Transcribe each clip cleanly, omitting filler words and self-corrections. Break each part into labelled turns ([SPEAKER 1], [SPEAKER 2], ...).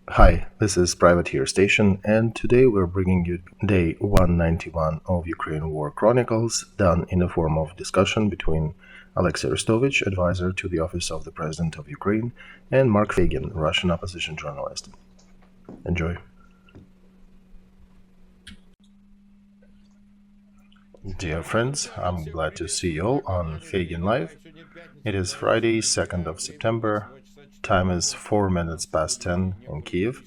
[SPEAKER 1] Hi, this is Privateer Station, and today we're bringing you day 191 of Ukraine War Chronicles, done in the form of discussion between Olexiy Arestovych, advisor to the Office of the President of Ukraine, and Mark Feygin, Russian opposition journalist. Enjoy. Dear friends, I'm glad to see you all on Feygin Live. It is Friday, 2nd of September. Time is 4 minutes past 10 in Kiev.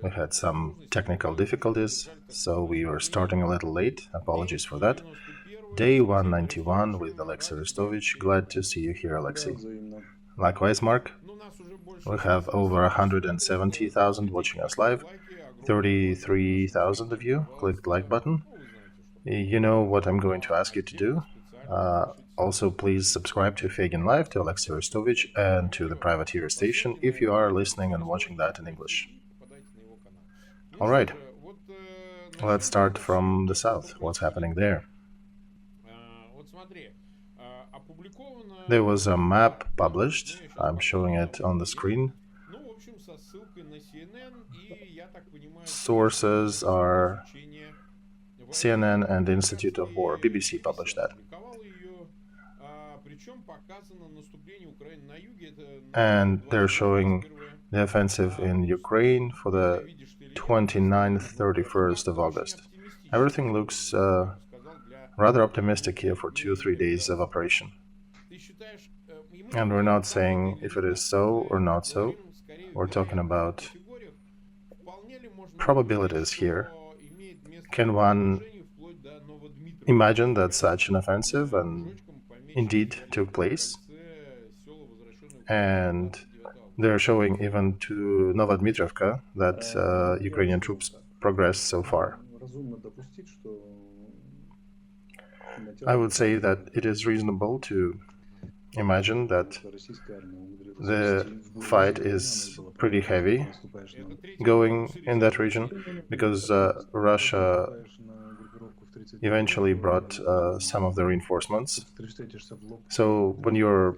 [SPEAKER 1] We had some technical difficulties, so we were starting a little late. Apologies for that. Day 191 with Olexiy Arestovich. Glad to see you here, Alexei. Likewise, Mark. We have over 170,000 watching us live. 33,000 of you clicked like button. You know what I'm going to ask you to do. Also, please subscribe to Feigin Live, to Olexiy Arestovich, and to the Privateer Station if you are listening and watching that in English. All right, let's start from the south. What's happening there? There was a map published. I'm showing it on the screen. Sources are CNN and the Institute of War. BBC published that. And they're showing the offensive in Ukraine for the 29th, 31st of August. Everything looks rather optimistic here for 2-3 days of operation. And we're not saying if it is so or not so. We're talking about probabilities here. Can one imagine that such an offensive and indeed took place? And they're showing even to Novodmitrivka that Ukrainian troops progressed so far. I would say that it is reasonable to imagine that the fight is pretty heavy going in that region because Russia eventually brought some of the reinforcements. So when you're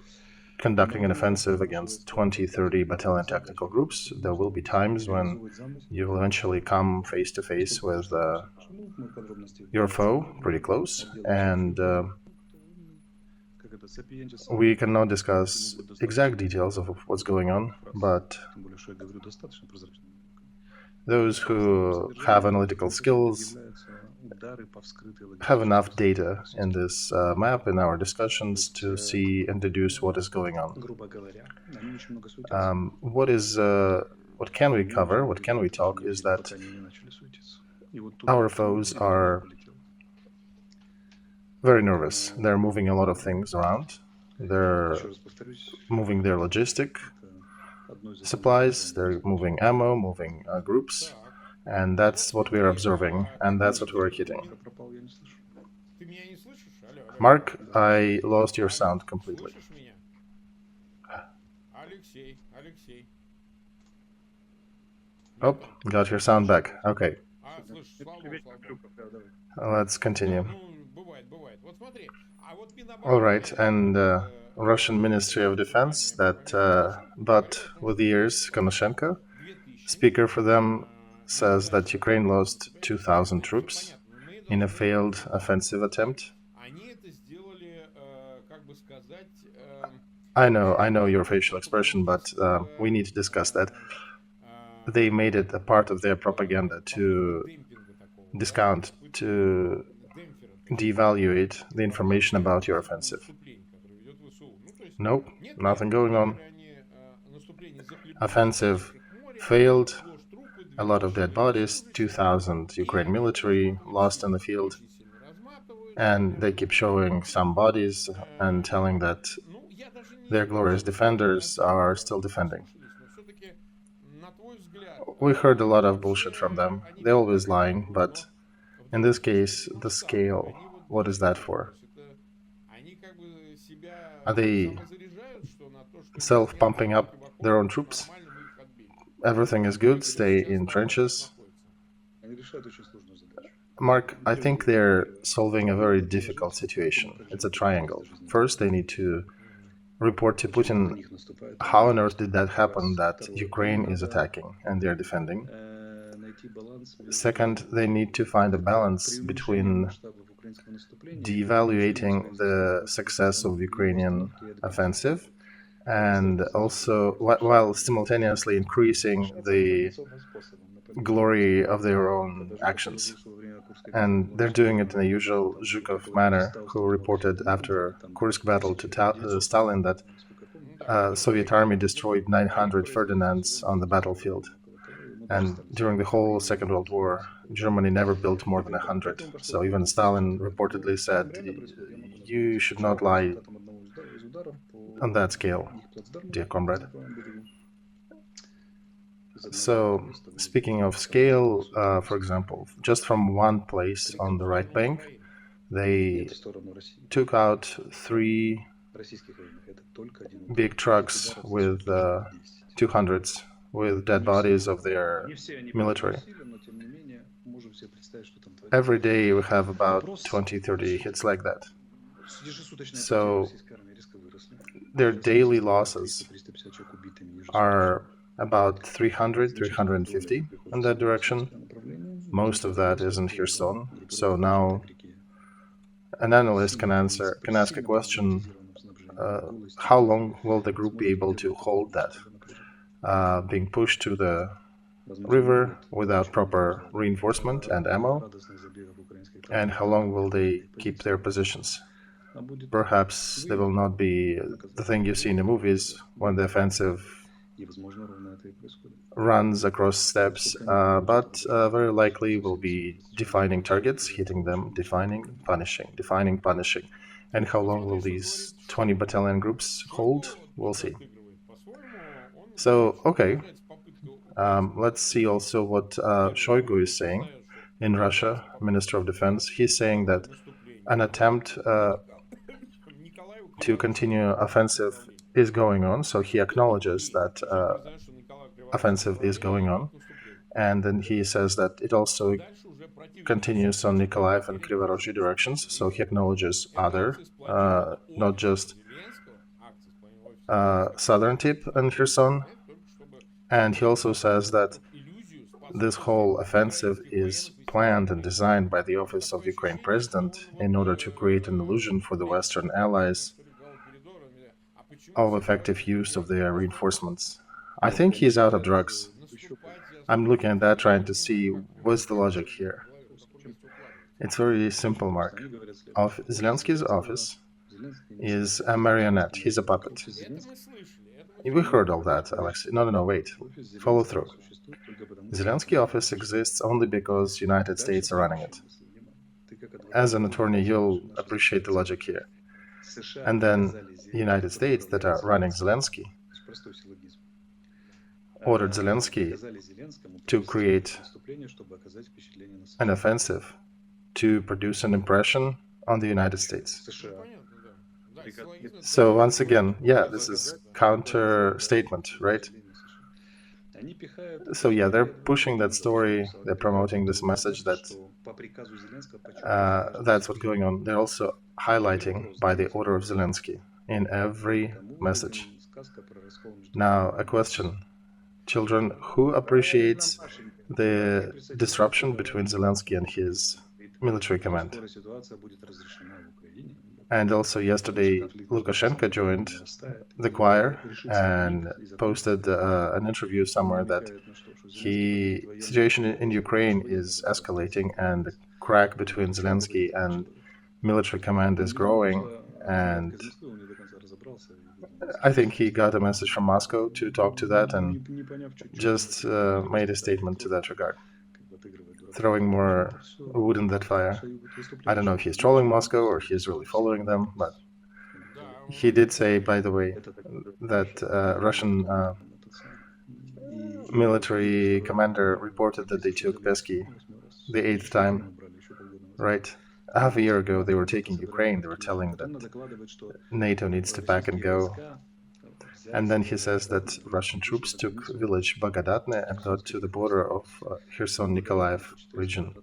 [SPEAKER 1] conducting an offensive against 20, 30 battalion tactical groups, there will be times when you will eventually come face to face with your foe pretty close, and we cannot discuss exact details of what's going on, but those who have analytical skills have enough data in this map in our discussions to see and deduce what is going on. What can we cover, what can we talk, is that our foes are very nervous. They're moving a lot of things around. They're moving their logistic supplies, they're moving ammo, moving groups, and that's what we're observing, and that's what we're hitting. Mark, I lost your sound completely. Oh, got your sound back. Okay. Let's continue. All right, and Russian Ministry of Defense, but with years, Konashenko, speaker for them, says that Ukraine lost 2,000 troops in a failed offensive attempt. I know your facial expression, but we need to discuss that. They made it a part of their propaganda to discount, to devaluate the information about your offensive. Nope, nothing going on. Offensive failed, a lot of dead bodies, 2,000 Ukraine military lost in the field, and they keep showing some bodies and telling that their glorious defenders are still defending. We heard a lot of bullshit from them. They're always lying, but in this case, the scale, what is that for? Are they self-pumping up their own troops? Everything is good, stay in trenches. Mark, I think they're solving a very difficult situation. It's a triangle. First, they need to report to Putin how on earth did that happen that Ukraine is attacking and they're defending. Second, they need to find a balance between devaluating the success of Ukrainian offensive and also while simultaneously increasing the glory of their own actions. And they're doing it in the usual Zhukov manner, who reported after Kursk battle to Stalin that Soviet army destroyed 900 Ferdinands on the battlefield. And during the whole Second World War, Germany never built more than 100. So even Stalin reportedly said, you should not lie on that scale, dear comrade. So, speaking of scale, for example, just from one place on the right bank, they took out 3 big trucks with 200s with dead bodies of their military. Every day we have about 20-30 hits like that. So their daily losses are about 300-350 in that direction. Most of that is in Kherson. So now an analyst can ask a question, how long will the group be able to hold that? Being pushed to the river without proper reinforcement and ammo? And how long will they keep their positions? Perhaps they will not be the thing you see in the movies when the offensive runs across steppes, but very likely will be defining targets, hitting them, defining, punishing. And how long will these 20 battalion groups hold? We'll see. So, okay, let's see also what Shoigu is saying in Russia, Minister of Defense. He's saying that an attempt to continue offensive is going on, so he acknowledges that offensive is going on, and then he says that it also continues on Nikolaev and Krivorozhy directions, so he acknowledges other, not just southern tip and Kherson, and he also says that this whole offensive is planned and designed by the Office of Ukraine President in order to create an illusion for the Western allies of effective use of their reinforcements. I think he's out of drugs. I'm looking at that, trying to see what's the logic here. It's very simple, Mark. Zelensky's office is a marionette. He's a puppet. We heard all that, Olexiy. No, wait. Follow through. Zelensky office exists only because United States are running it. As an attorney, you'll appreciate the logic here. And then United States that are running Zelensky ordered Zelensky to create an offensive to produce an impression on the United States. So once again, yeah, this is counter statement, right? So yeah, they're pushing that story, they're promoting this message that that's what's going on. They're also highlighting by the order of Zelensky in every message. Now, a question. Children, who appreciates the disruption between Zelensky and his military command? And also yesterday, Lukashenko joined the choir and posted an interview somewhere that the situation in Ukraine is escalating and the crack between Zelensky and military command is growing. And I think he got a message from Moscow to talk to that and just made a statement to that regard, throwing more wood in that fire. I don't know if he's trolling Moscow or he's really following them, but he did say, by the way, that Russian military commander reported that they took Pesky the 8th time, right? Half a year ago, they were taking Ukraine. They were telling that NATO needs to pack and go. And then he says that Russian troops took village Blagodatne and got to the border of Kherson-Nikolaev region.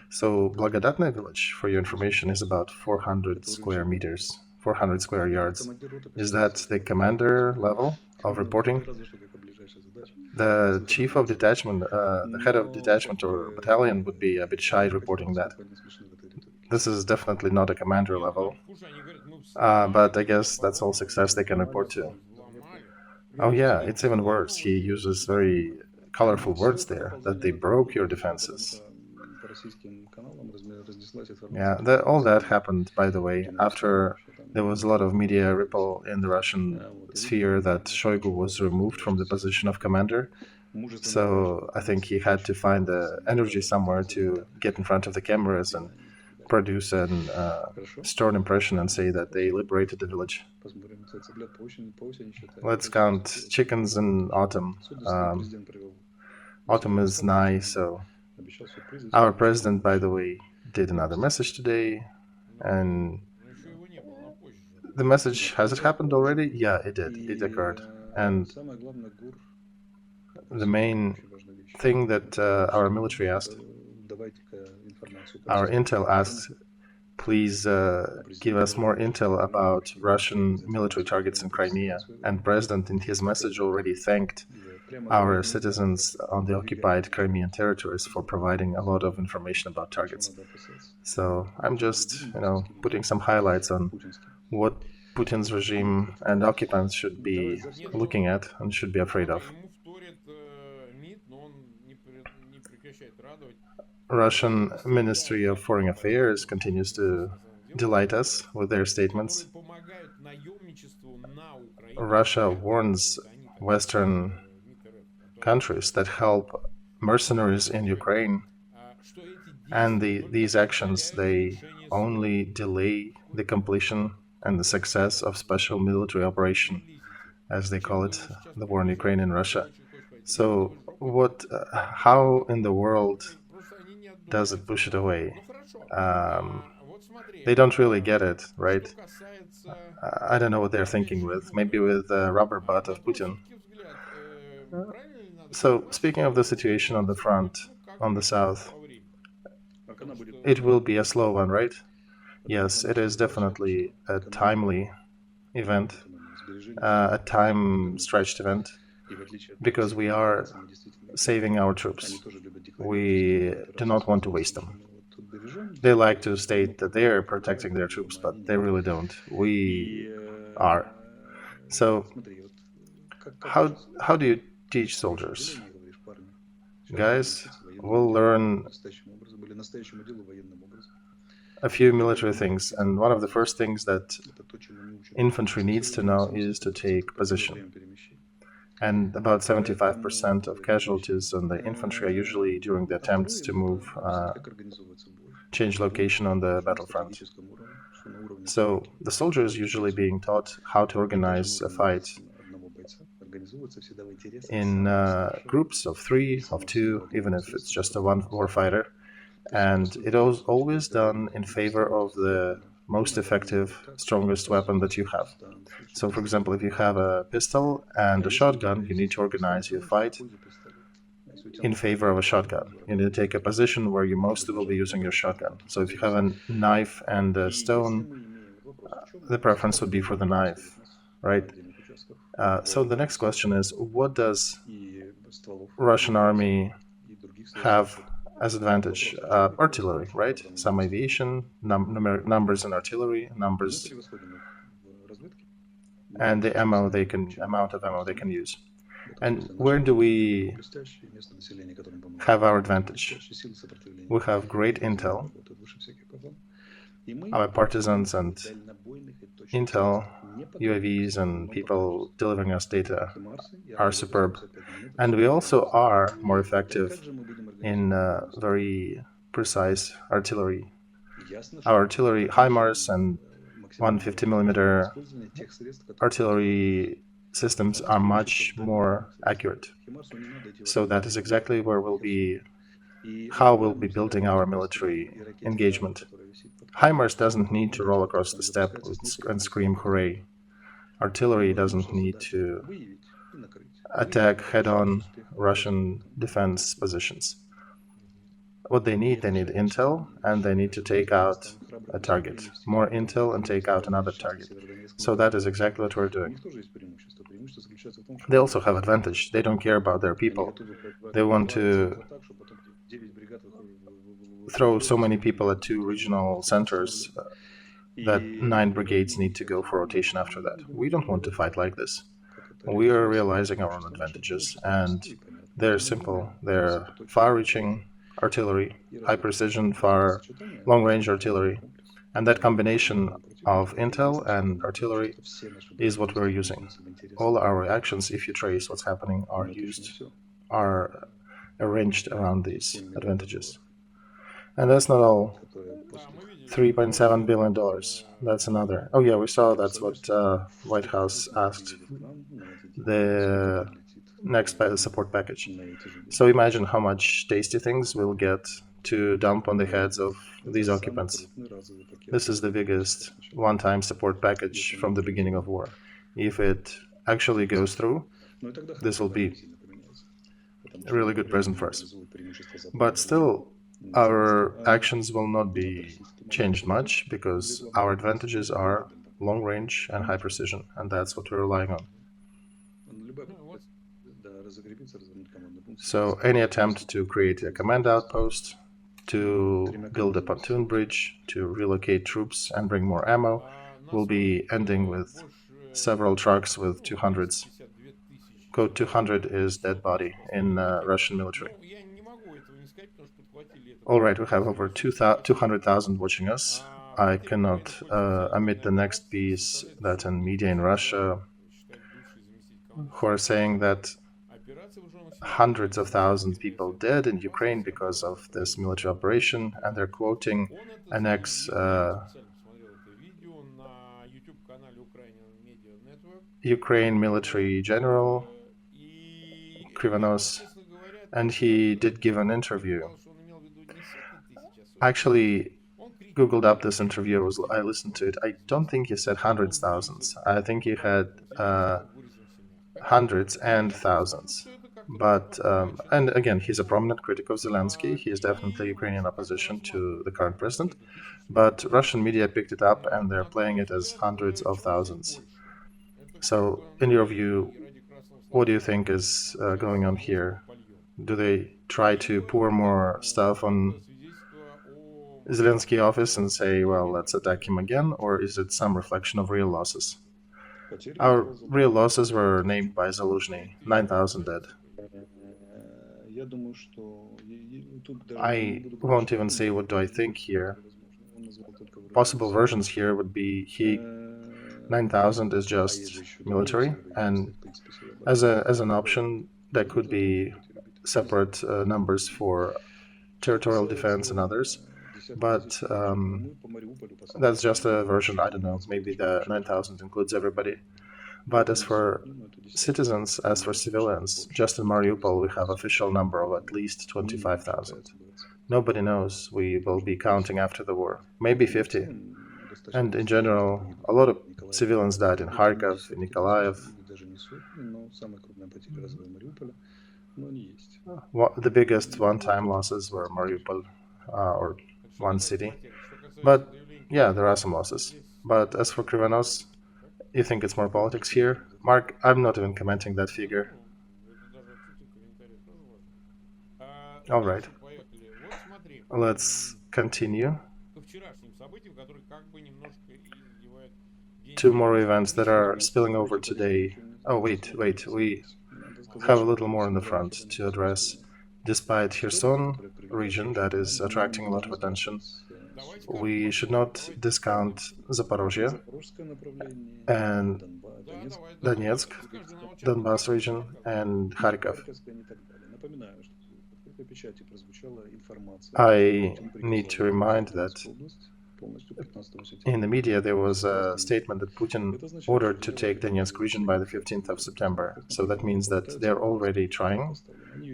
[SPEAKER 1] So Blagodatne village, for your information, is about 400 square meters, 400 square yards. Is that the commander level of reporting? The chief of detachment, the head of detachment or battalion would be a bit shy reporting that. This is definitely not a commander level, but I guess that's all success they can report to. Oh yeah, it's even worse. He uses very colorful words there, that they broke your defenses. Yeah, all that happened, by the way, after there was a lot of media ripple in the Russian sphere that Shoigu was removed from the position of commander. So I think he had to find the energy somewhere to get in front of the cameras and produce a strong impression and say that they liberated the village. Let's count chickens in autumn. Autumn is nigh, so our president, by the way, did another message today, and the message, has it happened already? Yeah, it did. It occurred. And the main thing that our military asked, our intel asked, please give us more intel about Russian military targets in Crimea. And President, in his message, already thanked our citizens on the occupied Crimean territories for providing a lot of information about targets. So I'm just, putting some highlights on what Putin's regime and occupants should be looking at and should be afraid of. Russian Ministry of Foreign Affairs continues to delight us with their statements. Russia warns Western countries that help mercenaries in Ukraine, and these actions, they only delay the completion and the success of special military operation, as they call it, the war in Ukraine and Russia. So how in the world does it push it away? They don't really get it, right? I don't know what they're thinking with. Maybe with the rubber butt of Putin. So, speaking of the situation on the front, on the south, it will be a slow one, right? Yes, it is definitely a timely event, a time-stretched event, because we are saving our troops. We do not want to waste them. They like to state that they are protecting their troops, but they really don't. We are. So, how do you teach soldiers? Guys, we'll learn a few military things, and one of the first things that infantry needs to know is to take position. And about 75% of casualties on the infantry are usually during the attempts to move, change location on the battlefront. So the soldier is usually being taught how to organize a fight in groups of 3, of 2, even if it's just a one warfighter. And it is always done in favor of the most effective, strongest weapon that you have. So, for example, if you have a pistol and a shotgun, you need to organize your fight in favor of a shotgun. You need to take a position where you mostly will be using your shotgun. So if you have a knife and a stone, the preference would be for the knife, right? So the next question is, what does Russian army have as advantage? Artillery, right? Some aviation, numbers in artillery, numbers, and the amount of ammo they can use. And where do we have our advantage? We have great intel. Our partisans and intel, UAVs, and people delivering us data are superb. And we also are more effective in very precise artillery. Our artillery, HIMARS and 150mm artillery systems are much more accurate. So that is exactly where how we'll be building our military engagement. HIMARS doesn't need to roll across the steppe and scream hooray. Artillery doesn't need to attack head-on Russian defense positions. What they need intel, and they need to take out a target. More intel and take out another target. So that is exactly what we're doing. They also have advantage. They don't care about their people. They want to throw so many people at 2 regional centers that 9 brigades need to go for rotation after that. We don't want to fight like this. We are realizing our own advantages, and they're simple. They're far-reaching artillery, high-precision, long-range artillery, and that combination of intel and artillery is what we're using. All our actions, if you trace what's happening, are arranged around these advantages. And that's not all. $3.7 billion. That's another. Oh yeah, we saw that's what White House asked the next support package. So imagine how much tasty things we'll get to dump on the heads of these occupants. This is the biggest one-time support package from the beginning of war. If it actually goes through, this will be a really good present for us. But still, our actions will not be changed much because our advantages are long range and high precision, and that's what we're relying on. So any attempt to create a command outpost, to build a pontoon bridge, to relocate troops and bring more ammo will be ending with several trucks with 200s. Code 200 is dead body in Russian military. All right, we have over 200,000 watching us. I cannot omit the next piece that in media in Russia who are saying that hundreds of thousands of people dead in Ukraine because of this military operation, and they're quoting an ex-Ukraine military general, Krivanos, and he did give an interview. Actually, Googled up this interview, I listened to it. I don't think he said hundreds, thousands. I think he had hundreds and thousands. But, and again, he's a prominent critic of Zelensky. He is definitely Ukrainian opposition to the current president. But Russian media picked it up, and they're playing it as hundreds of thousands. So, in your view, what do you think is going on here? Do they try to pour more stuff on Zelensky office and say, well, let's attack him again, or is it some reflection of real losses? Our real losses were named by Zaluzhny, 9,000 dead. I won't even say what do I think here. Possible versions here would be 9,000 is just military, and as an option, there could be separate numbers for territorial defense and others. But that's just a version. I don't know, maybe the 9,000 includes everybody. But as for citizens, as for civilians, just in Mariupol we have official number of at least 25,000. Nobody knows. We will be counting after the war. Maybe 50. And in general, a lot of civilians died in Kharkov, in Nikolaev. The biggest one-time losses were Mariupol, or one city. But yeah, there are some losses. But as for Krivanos, you think it's more politics here? Mark, I'm not even commenting that figure. All right. Let's continue. 2 more events that are spilling over today. Oh, wait. We have a little more in the front to address. Despite Kherson region that is attracting a lot of attention, we should not discount Zaporozhye and Donetsk, Donbas region, and Kharkov. I need to remind that in the media there was a statement that Putin ordered to take Donetsk region by the 15th of September. So that means that they're already trying.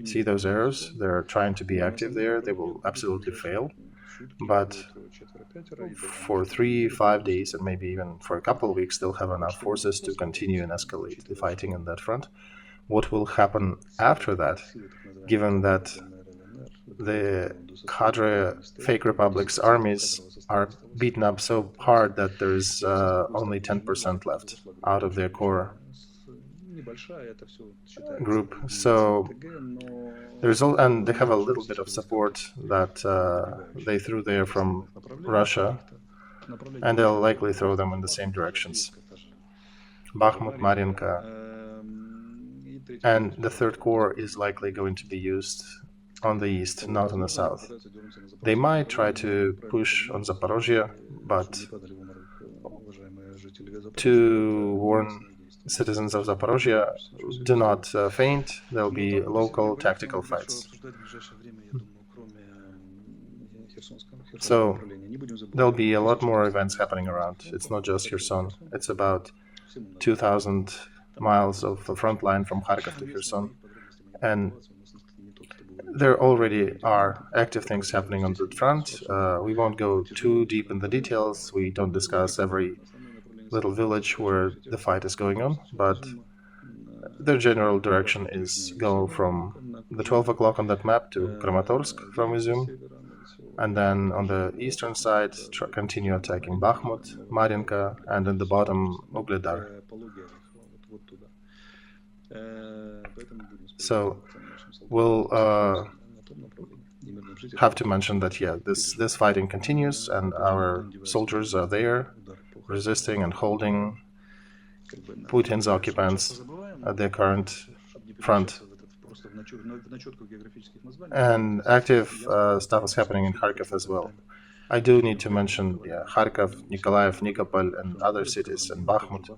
[SPEAKER 1] See those arrows? They're trying to be active there. They will absolutely fail. But for 3-5 days, and maybe even for a couple of weeks, they'll have enough forces to continue and escalate the fighting in that front. What will happen after that, given that the cadre fake republics armies are beaten up so hard that there's only 10% left out of their core group. So there's all, and they have a little bit of support that they threw there from Russia, and they'll likely throw them in the same directions. Bakhmut, Mariinka, and the third corps is likely going to be used on the east, not on the south. They might try to push on Zaporozhye, but to warn citizens of Zaporozhye, do not faint. There'll be local tactical fights. So there'll be a lot more events happening around. It's not just Kherson. It's about 2,000 miles of the front line from Kharkov to Kherson. And there already are active things happening on the front. We won't go too deep in the details. We don't discuss every little village where the fight is going on, but the general direction is go from the 12 o'clock on that map to Kramatorsk from Izum, and then on the eastern side continue attacking Bakhmut, Mariinka, and in the bottom Ugledar. So we'll have to mention that, yeah, this fighting continues, and our soldiers are there resisting and holding Putin's occupants at their current front. And active stuff is happening in Kharkov as well. I do need to mention Kharkov, Nikolaev, Nikopol, and other cities, and Bakhmut,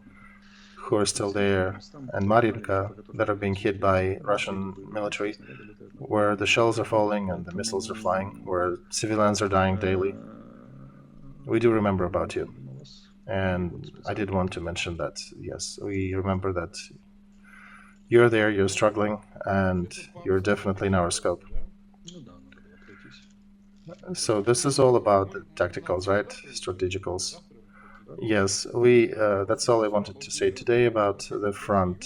[SPEAKER 1] who are still there, and Mariinka, that are being hit by Russian military, where the shells are falling and the missiles are flying, where civilians are dying daily. We do remember about you. And I did want to mention that, yes, we remember that you're there, you're struggling, and you're definitely in our scope. So this is all about the tacticals, right? Strategicals. Yes, that's all I wanted to say today about the front.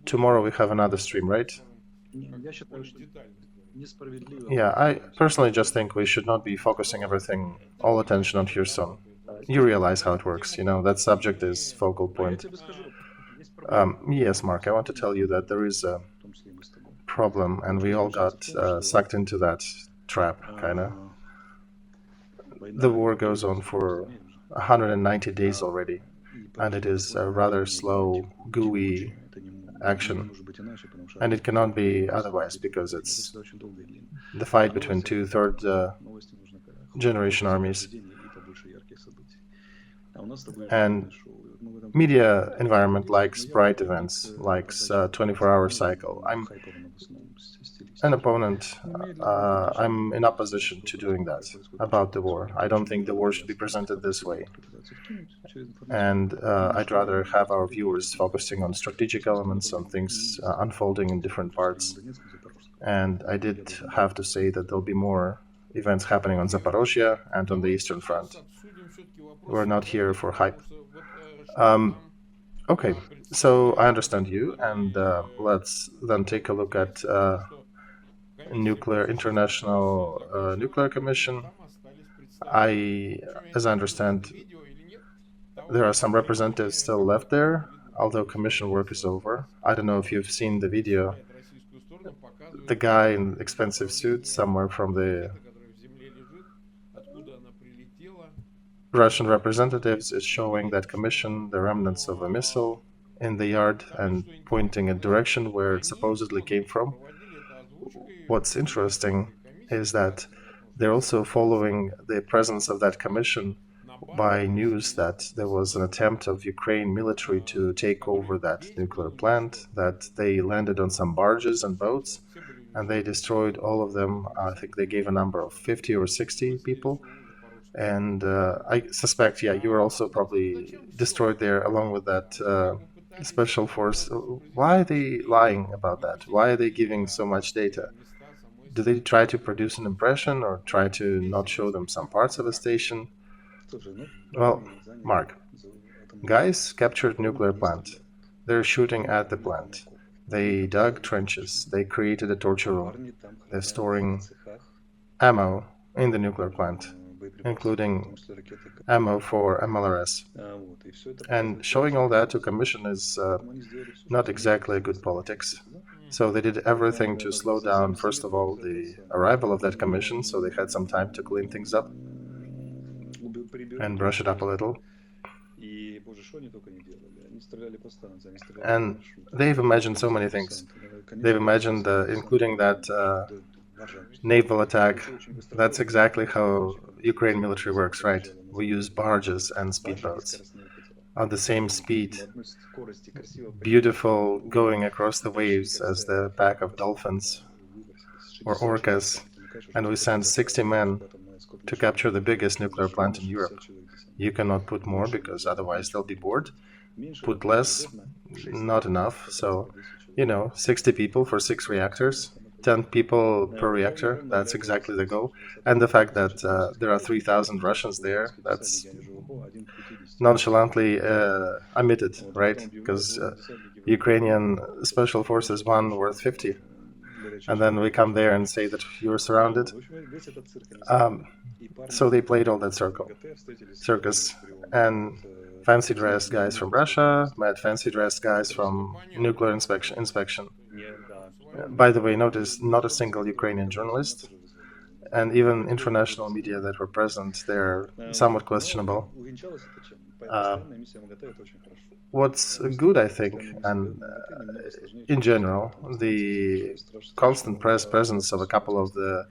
[SPEAKER 1] Tomorrow we have another stream, right? Yeah, I personally just think we should not be focusing all attention on Kherson. You realize how it works, that subject is focal point. Yes, Mark, I want to tell you that there is a problem, and we all got sucked into that trap, kind of. The war goes on for 190 days already, and it is a rather slow, gooey action. And it cannot be otherwise, because it's the fight between two third-generation armies. And media environment likes bright events, likes 24-hour cycle. I'm an opponent. I'm in opposition to doing that about the war. I don't think the war should be presented this way. And I'd rather have our viewers focusing on strategic elements, on things unfolding in different parts. And I did have to say that there'll be more events happening on Zaporozhye and on the Eastern Front. We're not here for hype. Okay, so I understand you, and let's then take a look at International Nuclear Commission. As I understand, there are some representatives still left there, although commission work is over. I don't know if you've seen the video. The guy in expensive suit somewhere from the Russian representatives is showing that commission the remnants of a missile in the yard and pointing a direction where it supposedly came from. What's interesting is that they're also following the presence of that commission by news that there was an attempt of Ukraine military to take over that nuclear plant, that they landed on some barges and boats, and they destroyed all of them. I think they gave a number of 50 or 60 people. And I suspect, you were also probably destroyed there along with that special force. Why are they lying about that? Why are they giving so much data? Do they try to produce an impression or try to not show them some parts of a station? Well, Mark, guys captured nuclear plant. They're shooting at the plant. They dug trenches. They created a torture room. They're storing ammo in the nuclear plant, including ammo for MLRS. And showing all that to Commission is not exactly good politics. So they did everything to slow down, first of all, the arrival of that commission, so they had some time to clean things up and brush it up a little. And they've imagined so many things. They've imagined, including that naval attack. That's exactly how Ukraine military works, right? We use barges and speedboats on the same speed, beautiful, going across the waves as the pack of dolphins or orcas, and we send 60 men to capture the biggest nuclear plant in Europe. You cannot put more because otherwise they'll be bored. Put less, not enough. So, 60 people for 6 reactors, 10 people per reactor, that's exactly the goal. And the fact that there are 3,000 Russians there, that's nonchalantly omitted, right? Because Ukrainian special forces won worth 50. And then we come there and say that you're surrounded. So they played all that circus, and fancy dressed guys from Russia met fancy dressed guys from nuclear inspection. By the way, notice not a single Ukrainian journalist, and even international media that were present, they're somewhat questionable. What's good, I think, and in general, the constant presence of a couple of the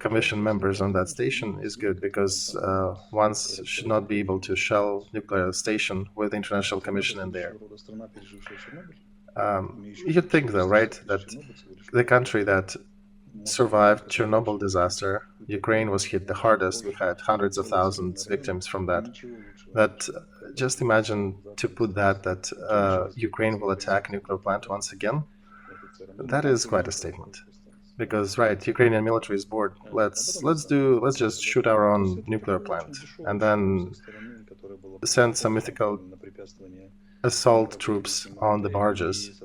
[SPEAKER 1] commission members on that station is good, because one should not be able to shell nuclear station with the International Commission in there. You'd think, though, right, that the country that survived Chernobyl disaster, Ukraine was hit the hardest. We had hundreds of thousands victims from that. That just imagine to put that Ukraine will attack nuclear plant once again. That is quite a statement. Because Ukrainian military is bored. Let's just shoot our own nuclear plant and then send some mythical assault troops on the barges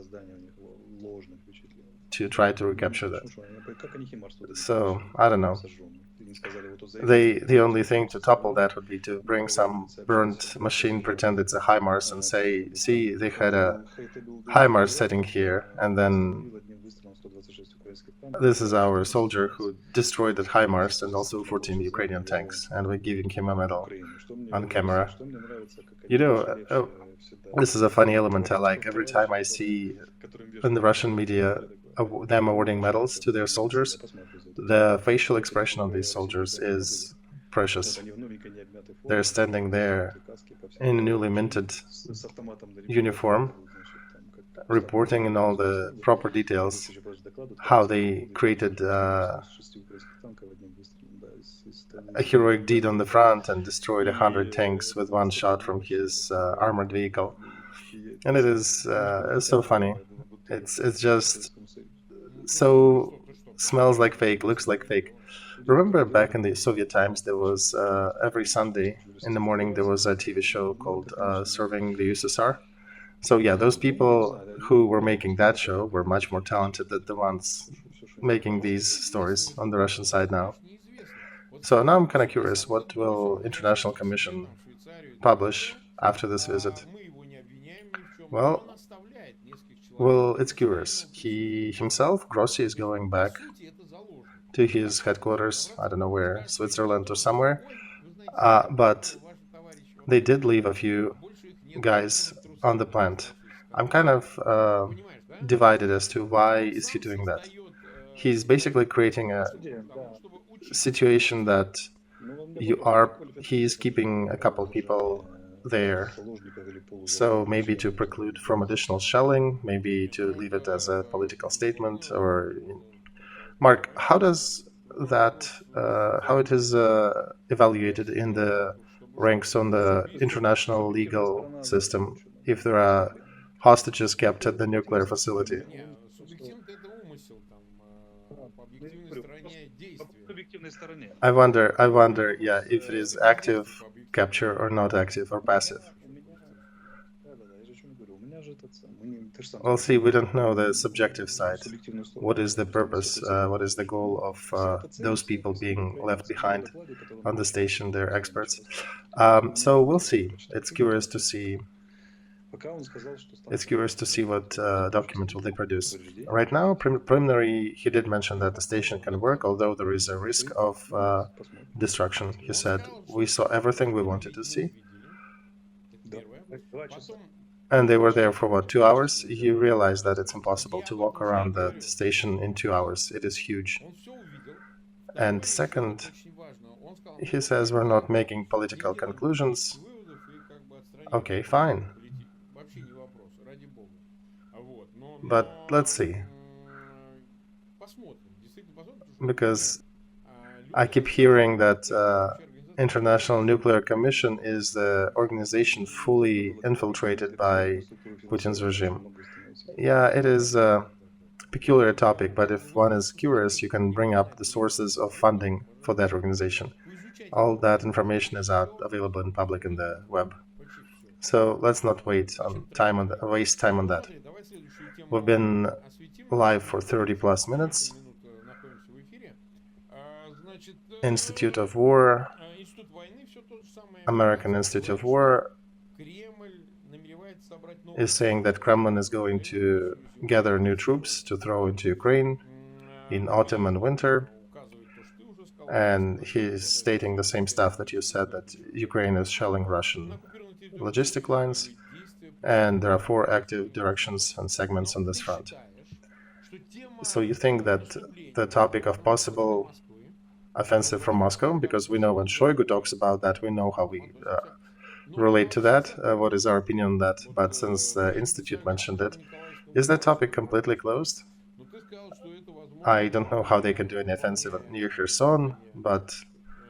[SPEAKER 1] to try to recapture that. So I don't know. The only thing to topple that would be to bring some burnt machine, pretend it's a HIMARS, and say, see, they had a HIMARS setting here, and then this is our soldier who destroyed that HIMARS and also 14 Ukrainian tanks, and we're giving him a medal on camera. This is a funny element I like. Every time I see in the Russian media them awarding medals to their soldiers, the facial expression of these soldiers is precious. They're standing there in a newly minted uniform, reporting in all the proper details how they created a heroic deed on the front and destroyed 100 tanks with one shot from his armored vehicle. And it is so funny. It's just so smells like fake, looks like fake. Remember back in the Soviet times, there was every Sunday in the morning there was a TV show called Serving the USSR. So yeah, those people who were making that show were much more talented than the ones making these stories on the Russian side now. So now I'm kind of curious, what will International Commission publish after this visit? Well, it's curious. He himself, Grossi, is going back to his headquarters, I don't know where, Switzerland or somewhere. But they did leave a few guys on the plant. I'm kind of divided as to why is he doing that. He's basically creating a situation that he's keeping a couple people there. So maybe to preclude from additional shelling, maybe to leave it as a political statement. Or Mark, how does that how it is evaluated in the ranks on the international legal system if there are hostages kept at the nuclear facility? I wonder, yeah, if it is active capture or not active or passive. Well, see, we don't know the subjective side. What is the purpose? What is the goal of those people being left behind on the station? They're experts. So we'll see. It's curious to see. It's curious to see what document will they produce. Right now, preliminary, he did mention that the station can work, although there is a risk of destruction. He said, we saw everything we wanted to see. And they were there for what, 2 hours? You realize that it's impossible to walk around that station in 2 hours. It is huge. And second, he says we're not making political conclusions. Okay, fine. But let's see. Because I keep hearing that International Nuclear Commission is the organization fully infiltrated by Putin's regime. Yeah, it is a peculiar topic, but if one is curious, you can bring up the sources of funding for that organization. All that information is available in public in the web. So let's not waste time on that. We've been live for 30 plus minutes. Institute of War, American Institute of War is saying that Kremlin is going to gather new troops to throw into Ukraine in autumn and winter. And he's stating the same stuff that you said, that Ukraine is shelling Russian logistic lines, and there are 4 active directions and segments on this front. So you think that the topic of possible offensive from Moscow, because we know when Shoigu talks about that, we know how we relate to that, what is our opinion on that, but since the Institute mentioned it, is that topic completely closed? I don't know how they can do an offensive near Kherson, but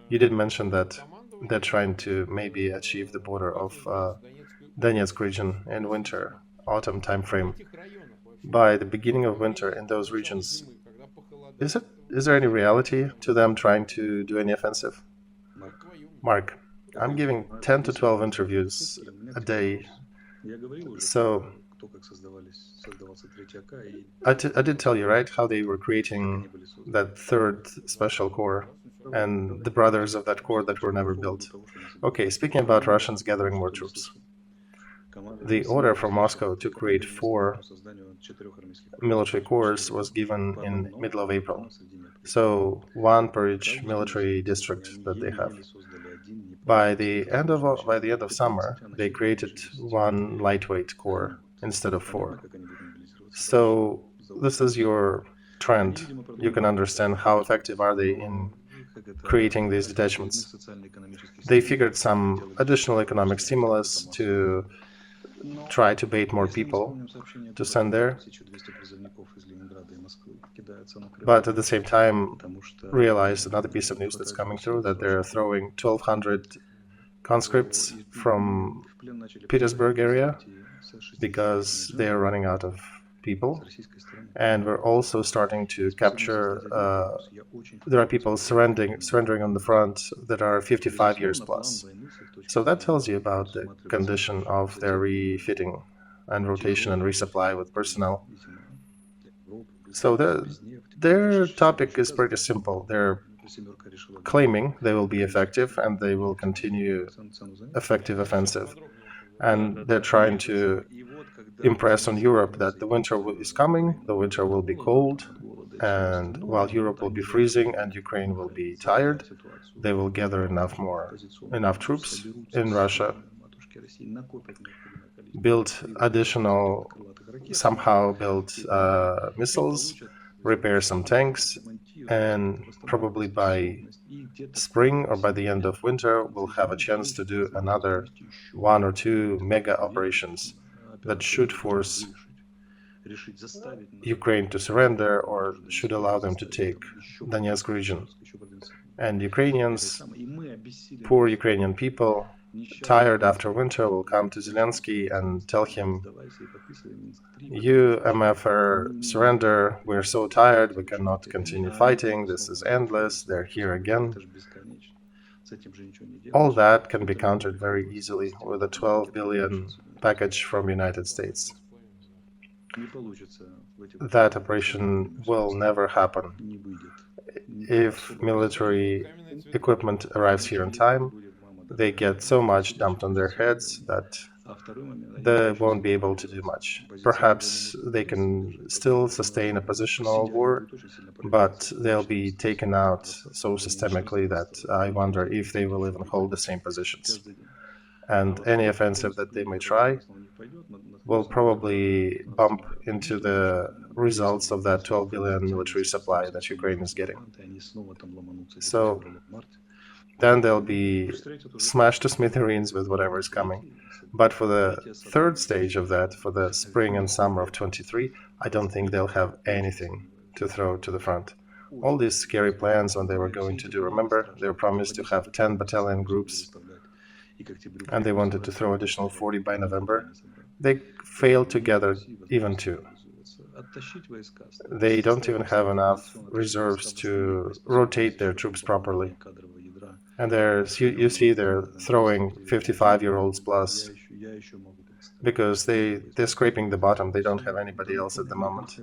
[SPEAKER 1] you did mention that they're trying to maybe achieve the border of Donetsk region in winter, autumn timeframe. By the beginning of winter in those regions, is there any reality to them trying to do any offensive? Mark, I'm giving 10 to 12 interviews a day, so I did tell you, right, how they were creating that 3rd special corps and the brothers of that corps that were never built. Okay, speaking about Russians gathering more troops. The order from Moscow to create 4 military corps was given in middle of April. So 1 per each military district that they have. By the end of summer, they created 1 lightweight corps instead of 4. So this is your trend. You can understand how effective are they in creating these detachments. They figured some additional economic stimulus to try to bait more people to send there, but at the same time realized another piece of news that's coming through, that they're throwing 1,200 conscripts from Petersburg area because they are running out of people. And we're also starting to capture, there are people surrendering on the front that are 55 years plus. So that tells you about the condition of their refitting and rotation and resupply with personnel. So their topic is pretty simple. They're claiming they will be effective and they will continue effective offensive. And they're trying to impress on Europe that the winter is coming, the winter will be cold, and while Europe will be freezing and Ukraine will be tired, they will gather enough troops in Russia, somehow build missiles, repair some tanks, and probably by spring or by the end of winter, we'll have a chance to do another 1 or 2 mega operations that should force Ukraine to surrender or should allow them to take Donetsk region. And Ukrainians, poor Ukrainian people, tired after winter, will come to Zelensky and tell him, you MFR surrender, we're so tired, we cannot continue fighting, this is endless, they're here again. All that can be countered very easily with a 12 billion package from the United States. that operation will never happen. If military equipment arrives here in time, they get so much dumped on their heads that they won't be able to do much. Perhaps they can still sustain a positional war, but they'll be taken out so systemically that I wonder if they will even hold the same positions. And any offensive that they may try will probably bump into the results of that 12 billion military supply that Ukraine is getting. So then they'll be smashed to smithereens with whatever is coming. But for the third stage of that, for the spring and summer of 23, I don't think they'll have anything to throw to the front. All these scary plans when they were going to do, remember, they were promised to have 10 battalion groups, and they wanted to throw additional 40 by November. They failed to gather even 2. They don't even have enough reserves to rotate their troops properly. And you see they're throwing 55-year-olds plus because they're scraping the bottom. They don't have anybody else at the moment.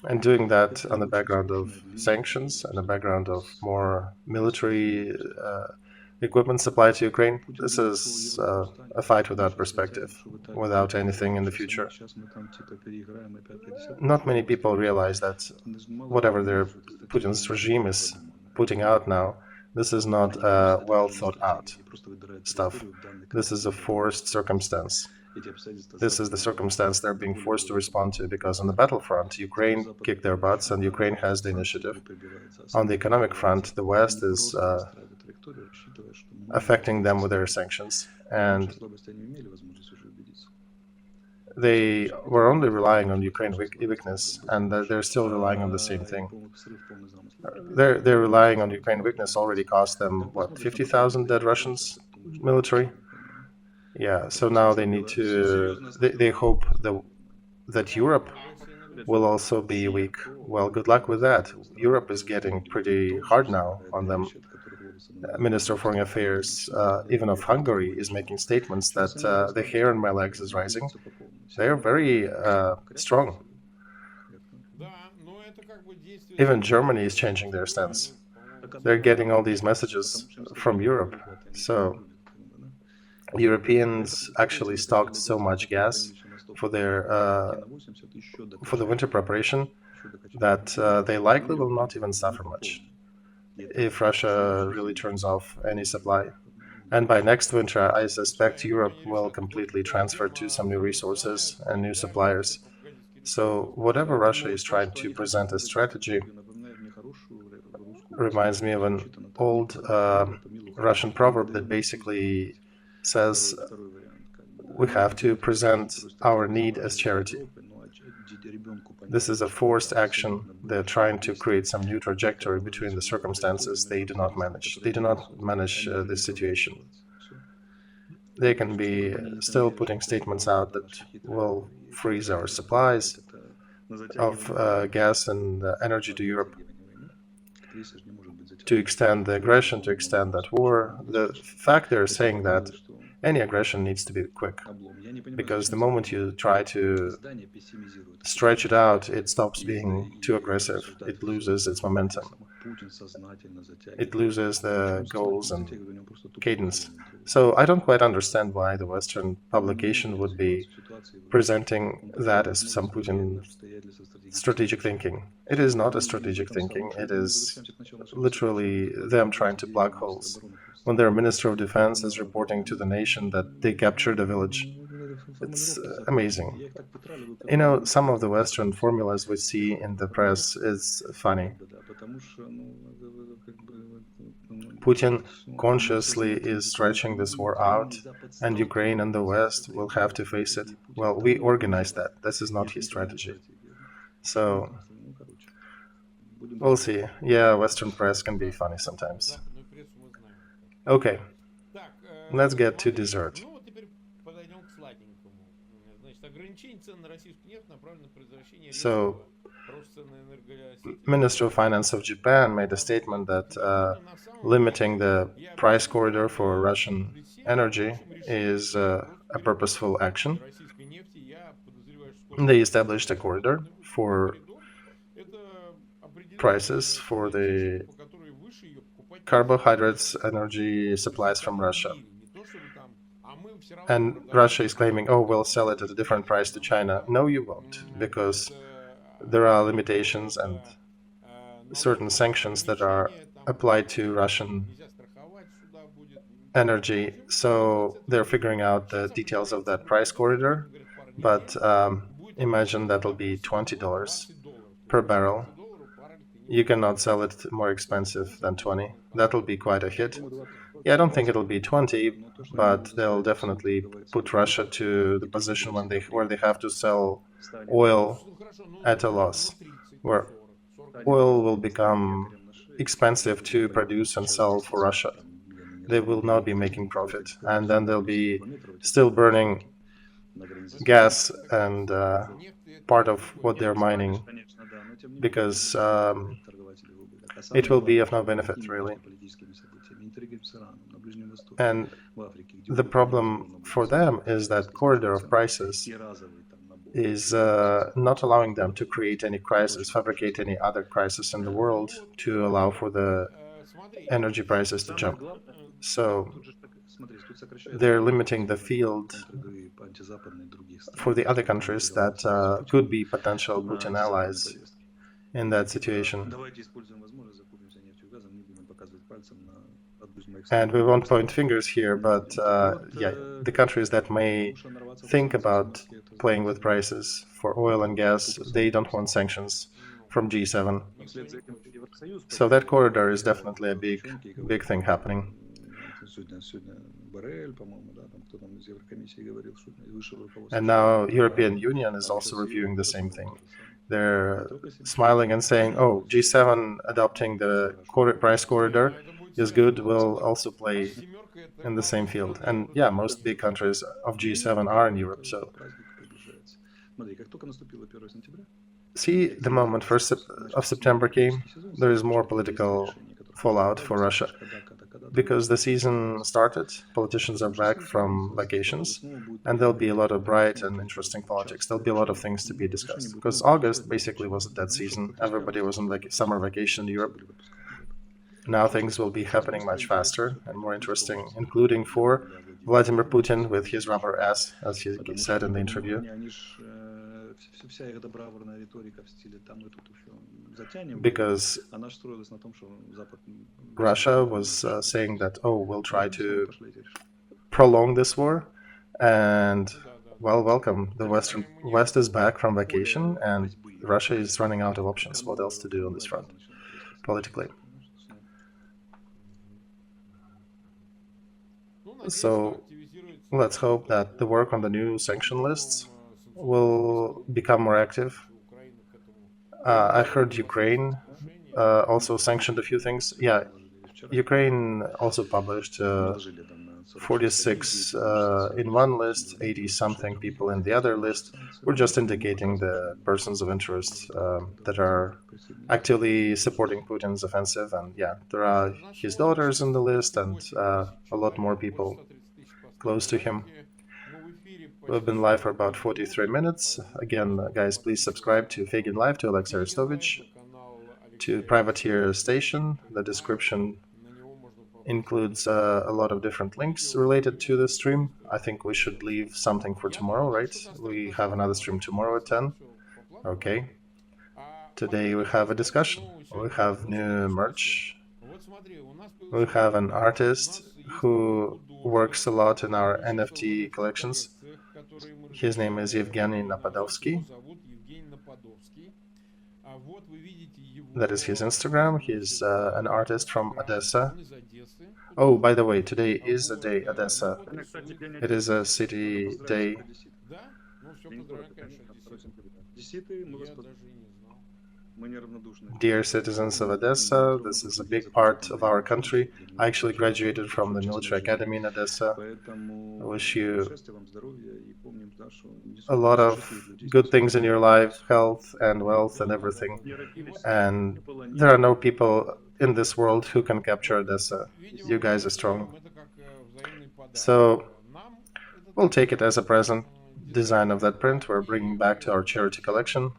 [SPEAKER 1] And doing that on the background of sanctions and the background of more military equipment supply to Ukraine, this is a fight without perspective, without anything in the future. Not many people realize that whatever Putin's regime is putting out now, this is not well thought out stuff. This is a forced circumstance. This is the circumstance they're being forced to respond to because on the battlefront, Ukraine kicked their butts and Ukraine has the initiative. On the economic front, the West is affecting them with their sanctions, and they were only relying on Ukraine weakness, and they're still relying on the same thing. They're relying on Ukraine weakness already cost them, what, 50,000 dead Russians military? Yeah, so now they need to, they hope that Europe will also be weak. Well, good luck with that. Europe is getting pretty hard now on them. Minister of Foreign Affairs, even of Hungary, is making statements that the hair on my legs is rising. They're very strong. Even Germany is changing their stance. They're getting all these messages from Europe. So Europeans actually stocked so much gas for the winter preparation that they likely will not even suffer much if Russia really turns off any supply. And by next winter, I suspect Europe will completely transfer to some new resources and new suppliers. So whatever Russia is trying to present as strategy reminds me of an old Russian proverb that basically says we have to present our need as charity. This is a forced action. They're trying to create some new trajectory between the circumstances they do not manage. They do not manage this situation. They can be still putting statements out that will freeze our supplies of gas and energy to Europe, to extend the aggression, to extend that war. The fact they're saying that any aggression needs to be quick, because the moment you try to stretch it out, it stops being too aggressive. It loses its momentum. It loses the goals and cadence. So I don't quite understand why the Western publication would be presenting that as some Putin strategic thinking. It is not a strategic thinking. It is literally them trying to plug holes. When their Minister of Defense is reporting to the nation that they captured a village, it's amazing. You know, some of the Western formulas we see in the press is funny. Putin consciously is stretching this war out, and Ukraine and the West will have to face it. Well, we organized that. This is not his strategy. So, we'll see. Yeah, Western press can be funny sometimes. Okay, let's get to dessert. So, Minister of Finance of Japan made a statement that limiting the price corridor for Russian energy is a purposeful action, They established a corridor for prices for the carbohydrates energy supplies from Russia. And Russia is claiming, oh, we'll sell it at a different price to China. No, you won't, because there are limitations and certain sanctions that are applied to Russian energy. So they're figuring out the details of that price corridor. But imagine that'll be $20 per barrel. You cannot sell it more expensive than 20. That'll be quite a hit. Yeah, I don't think it'll be 20, but they'll definitely put Russia to the position where they have to sell oil at a loss, where oil will become expensive to produce and sell for Russia. They will not be making profit, and then they'll be still burning gas and part of what they're mining, because it will be of no benefit, really. And the problem for them is that corridor of prices is not allowing them to create any crisis, fabricate any other crisis in the world to allow for the energy prices to jump. So they're limiting the field for the other countries that could be potential Putin allies in that situation. And we won't point fingers here, but yeah, the countries that may think about playing with prices for oil and gas, they don't want sanctions from G7. So that corridor is definitely a big thing happening. And now European Union is also reviewing the same thing. They're smiling and saying, oh, G7 adopting the price corridor is good, will also play in the same field. And yeah, most big countries of G7 are in Europe, so see, the moment 1st of September came, there is more political fallout for Russia. Because the season started, politicians are back from vacations, and there'll be a lot of bright and interesting politics. There'll be a lot of things to be discussed. Because August basically was a dead season. Everybody was on summer vacation in Europe. Now things will be happening much faster and more interesting, including for Vladimir Putin with his rubber ass, as he said in the interview. Because Russia was saying that, oh, we'll try to prolong this war, and well, welcome. The West is back from vacation, and Russia is running out of options. What else to do on this front, politically? So let's hope that the work on the new sanction lists will become more active. I heard Ukraine also sanctioned a few things. Yeah, Ukraine also published 46 in one list, 80-something people in the other list. We're just indicating the persons of interest that are actively supporting Putin's offensive. And yeah, there are his daughters in the list and a lot more people close to him. We've been live for about 43 minutes. Again, guys, please subscribe to Feigin Live, to Olexiy Arestovych, to Privateer Station. The description includes a lot of different links related to the stream. I think we should leave something for tomorrow, right? We have another stream tomorrow at 10. Okay. Today we have a discussion. We have new merch. We have an artist who works a lot in our NFT collections. His name is Evgeny Napadovsky. That is his Instagram. He's an artist from Odessa. Oh, by the way, today is a day, Odessa. It is a city day. Dear citizens of Odessa, this is a big part of our country. I actually graduated from the military academy in Odessa. I wish you a lot of good things in your life, health and wealth and everything. And there are no people in this world who can capture Odessa. You guys are strong. So we'll take it as a present. design of that print we're bringing back to our charity collection.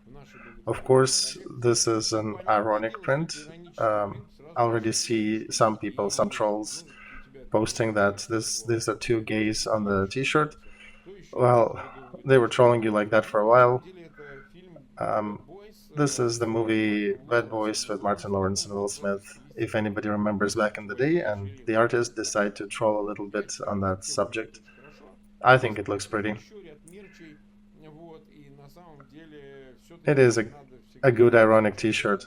[SPEAKER 1] Of course, this is an ironic print. I already see some people, some trolls, posting that these are two gays on the T-shirt. Well, they were trolling you like that for a while. This is the movie Bad Boys with Martin Lawrence and Will Smith, if anybody remembers back in the day, and the artist decided to troll a little bit on that subject. I think it looks pretty. It is a good ironic T-shirt.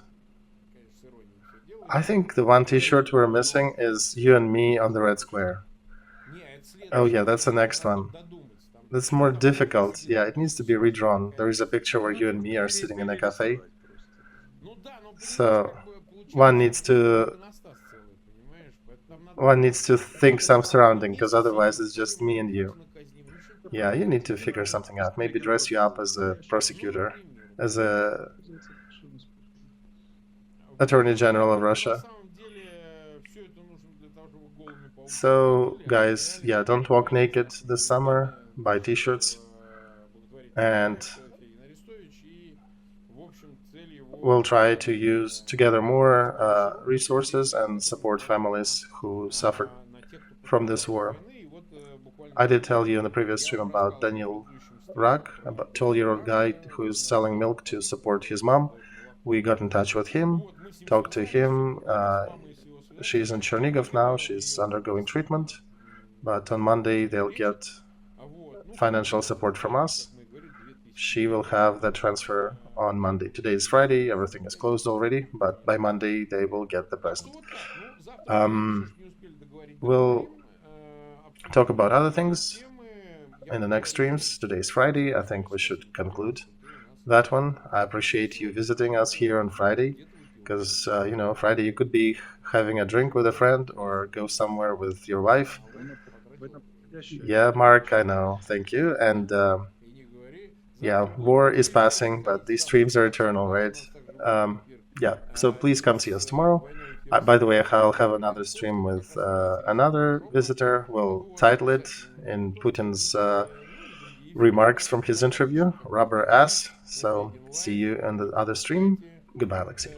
[SPEAKER 1] I think the one T-shirt we're missing is you and me on the red square. Oh yeah, that's the next one. That's more difficult. Yeah, it needs to be redrawn. There is a picture where you and me are sitting in a cafe. So one needs to think some surrounding, because otherwise it's just me and you. Yeah, you need to figure something out. Maybe dress you up as a prosecutor, as a Attorney General of Russia. So, guys, yeah, don't walk naked this summer. Buy t-shirts. And we'll try to gather more resources and support families who suffered from this war. I did tell you in the previous stream about Daniel Rak, about a 12-year-old guy who is selling milk to support his mom. We got in touch with him, talked to him. She's in Chernigov now. She's undergoing treatment. But on Monday, they'll get financial support from us. She will have the transfer on Monday. Today is Friday. Everything is closed already. But by Monday, they will get the present. We'll talk about other things in the next streams. Today is Friday. I think we should conclude that one. I appreciate you visiting us here on Friday, because Friday you could be having a drink with a friend or go somewhere with your wife. Yeah, Mark, I know. Thank you. And yeah, war is passing, but these streams are eternal, right? Yeah, so please come see us tomorrow. By the way, I'll have another stream with another visitor. We'll title it in Putin's remarks from his interview, Rubber Ass. So see you in the other stream. Goodbye, Olexiy.